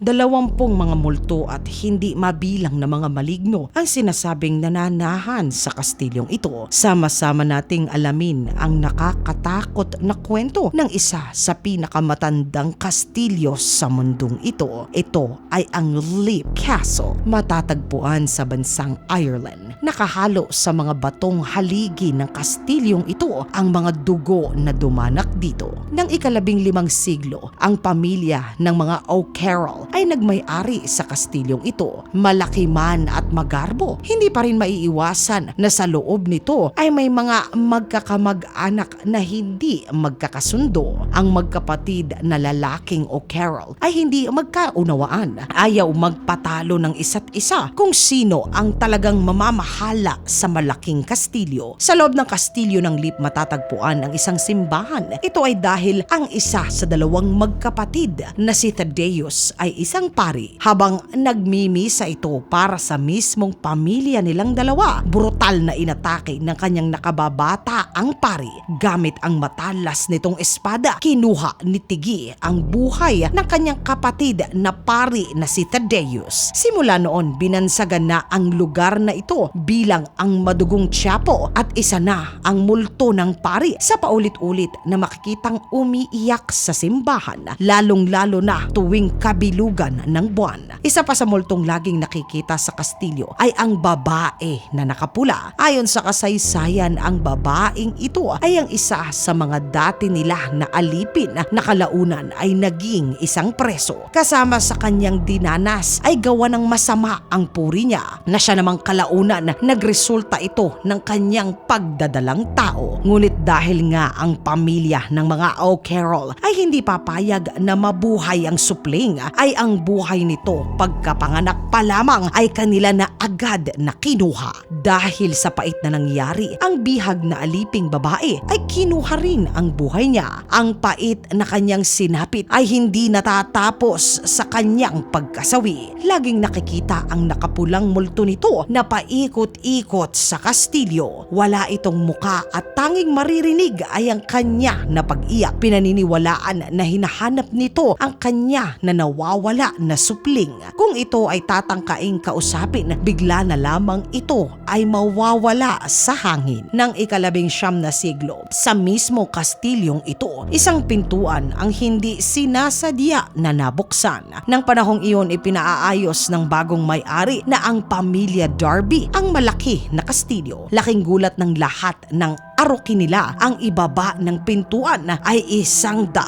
20 mga multo at hindi mabilang na mga maligno ang sinasabing nananahan sa kastilyong ito. Sama-sama nating alamin ang nakakatakot na kwento ng isa sa pinakamatandang kastilyo sa mundong ito. Ito ay ang Leap Castle, matatagpuan sa bansang Ireland. Nakahalo sa mga batong haligi ng kastilyong ito ang mga dugo na dumanak dito. Nang ika-15 siglo, ang pamilya ng mga O'Carroll ay nagmay-ari sa kastilyong ito. Malaki man at magarbo, hindi pa rin maiiwasan na sa loob nito ay may mga magkakamag-anak na hindi magkakasundo. Ang magkapatid na lalaking O'Carroll ay hindi magkaunawaan. Ayaw magpatalo ng isa't isa kung sino ang talagang mamamahala sa malaking kastilyo. Sa loob ng kastilyo ng Leap matatagpuan ang isang simbahan. Ito ay dahil ang isa sa dalawang magkapatid na si Thaddeus ay isang pari. Habang nagmimisa ito para sa mismong pamilya nilang dalawa, brutal na inatake ng kanyang nakababata ang pari. Gamit ang matalas nitong espada, kinuha ni Tiggy ang buhay ng kanyang kapatid na pari na si Thaddeus. Simula noon, binansagan na ang lugar na ito bilang ang madugong tiyapo at isa na ang multo ng pari sa paulit-ulit na makikitang umiiyak sa simbahan, lalong-lalo na tuwing kabilugan ng buwan. Isa pa sa multong laging nakikita sa kastilyo ay ang babae na nakapula. Ayon sa kasaysayan, ang babaeng ito ay ang isa sa mga dati nila na alipin na kalaunan ay naging isang preso. Kasama sa kanyang dinanas ay gawa ng masama ang puri niya, na siya namang kalaunan nagresulta ito ng kanyang pagdadalang tao. Ngunit dahil nga ang pamilya ng mga O'Carroll ay hindi papayag na mabuhay ang supling, ay ang buhay nito pagkapanganak pa lamang ay kanila na agad na kinuha. Dahil sa pait na nangyari, ang bihag na aliping babae ay kinuha rin ang buhay niya. Ang pait na kanyang sinapit ay hindi natatapos sa kanyang pagkasawi. Laging nakikita ang nakapulang multo nito na paikot-ikot sa kastilyo. Wala itong muka at tanging maririnig ay ang kanya na pag-iyak. Pinaniniwalaan na hinahanap nito ang kanya na nawawala na supling. Kung ito ay tatangkaing kausapin, bigla na lamang ito ay mawawala sa hangin. Nang ika-19 na siglo, sa mismo kastilyong ito, isang pintuan ang hindi sinasadya na nabuksan. Nang panahong iyon, ipinaayos ng bagong may-ari na ang pamilya Darby ang malaki na kastilyo. Laking gulat ng lahat ng arokin nila. Ang ibaba ng pintuan ay 150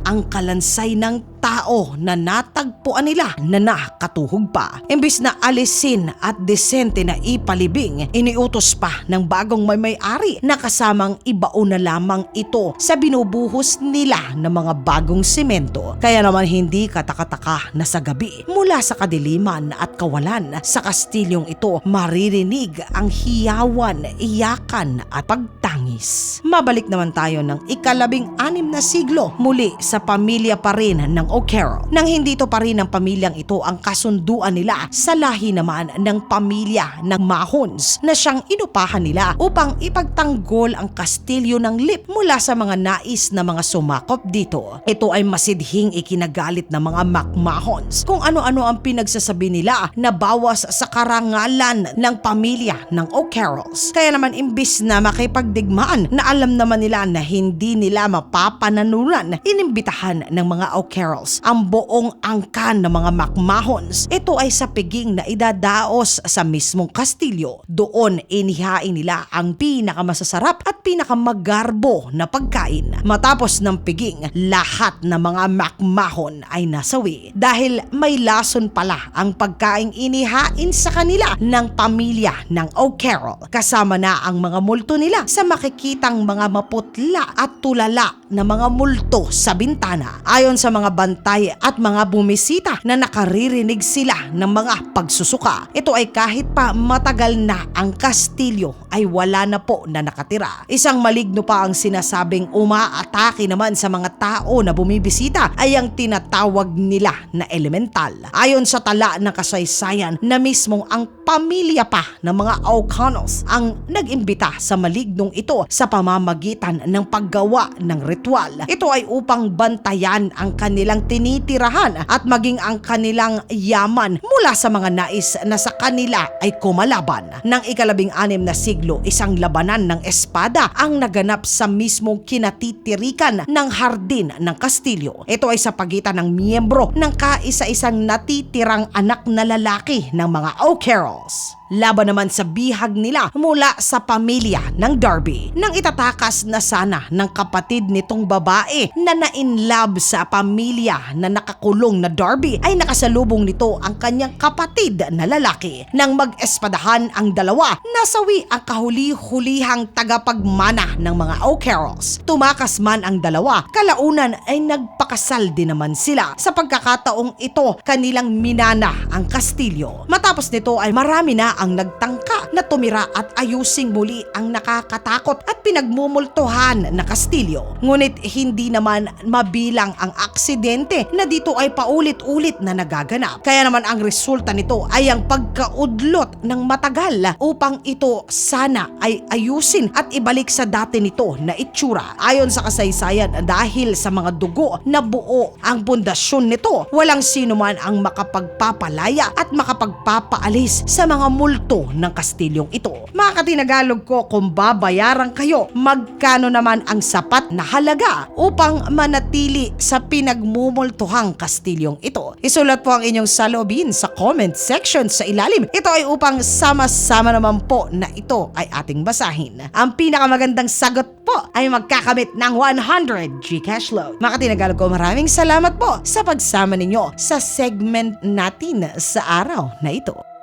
ang kalansay ng tao na natagpuan nila na nakatuhog pa. Imbis na alisin at desente na ipalibing, iniutos pa ng bagong may-ari na kasamang ibaon na lamang ito sa binubuhos nila ng mga bagong semento. Kaya naman hindi katakataka na sa gabi, mula sa kadiliman at kawalan sa kastilyong ito, maririnig ang hiyawan, iyakan at pagtangis. Mabalik naman tayo ng ika-16 na siglo, muli sa pamilya pa rin ng O'Carroll. Nang hindi ito pa rin ng pamilyang ito ang kasunduan nila sa lahi naman ng pamilya ng Mahons na siyang inupahan nila upang ipagtanggol ang kastilyo ng Leap mula sa mga nais na mga sumakop dito. Ito ay masidhing ikinagalit ng mga McMahons kung ano-ano ang pinagsasabi nila na bawas sa karangalan ng pamilya ng O'Carrolls. Kaya naman imbis na makipagdigmaan na alam naman nila na hindi nila mapapananunan, inimbitahan ng mga O'Carroll ang buong angkan ng mga McMahons. Ito ay sa piging na idadaos sa mismong kastilyo. Doon inihain nila ang pinakamasasarap at pinakamagarbo na pagkain. Matapos ng piging, lahat ng mga McMahon ay nasawi dahil may lason pala ang pagkaing inihain sa kanila ng pamilya ng O'Carroll. Kasama na ang mga multo nila sa makikitang mga maputla at tulala na mga multo sa bintana. Ayon sa mga bantay at mga bumisita na nakaririnig sila ng mga pagsusuka. Ito ay kahit pa matagal na ang kastilyo ay wala na po na nakatira. Isang maligno pa ang sinasabing umaatake naman sa mga tao na bumibisita ay ang tinatawag nila na elemental. Ayon sa tala ng kasaysayan na mismong ang pamilya pa ng mga O'Connells ang nag-imbita sa malignong ito sa pamamagitan ng paggawa ng ritual. Ito ay upang bantayan ang kanilang tinitirahan at maging ang kanilang yaman mula sa mga nais na sa kanila ay kumalaban. Nang ika-16 na siglo, isang labanan ng espada ang naganap sa mismong kinatitirikan ng hardin ng kastilyo. Ito ay sa pagitan ng miyembro ng kaisa-isang natitirang anak na lalaki ng mga O'Carrolls. Laban naman sa bihag nila mula sa pamilya ng Darby. Nang itatakas na sana ng kapatid nitong babae na na-inlove sa pamilya na nakakulong na Darby, ay nakasalubong nito ang kanyang kapatid na lalaki. Nang mag-espadahan ang dalawa, nasawi ang kahuli-hulihang tagapagmana ng mga O'Carrolls. Tumakas man ang dalawa, kalaunan ay nagpakasal din naman sila. Sa pagkakataong ito, kanilang minana ang kastilyo. Matapos nito ay marami na ang nagtangka na tumira at ayusing muli ang nakakatakot at pinagmumultuhan na kastilyo. Ngunit hindi naman mabilang ang aksidente na dito ay paulit-ulit na nagaganap. Kaya naman ang resulta nito ay ang pagkaudlot ng matagal upang ito sana ay ayusin at ibalik sa dati nito na itsura. Ayon sa kasaysayan, dahil sa mga dugo na buo ang pundasyon nito, walang sino man ang makapagpapalaya at makapagpapaalis sa mga multo ng kastilyong ito. Mga katinagalog ko, kung babayaran kayo, magkano naman ang sapat na halaga upang manatili sa pinagmumultuhang kastilyong ito? Isulat po ang inyong saloobin sa comment section sa ilalim. Ito ay upang sama-sama naman po na ito ay ating basahin. Ang pinakamagandang sagot po ay magkakamit ng 100 Gcash load. Mga katinagalog ko, maraming salamat po sa pagsama ninyo sa segment natin sa araw na ito.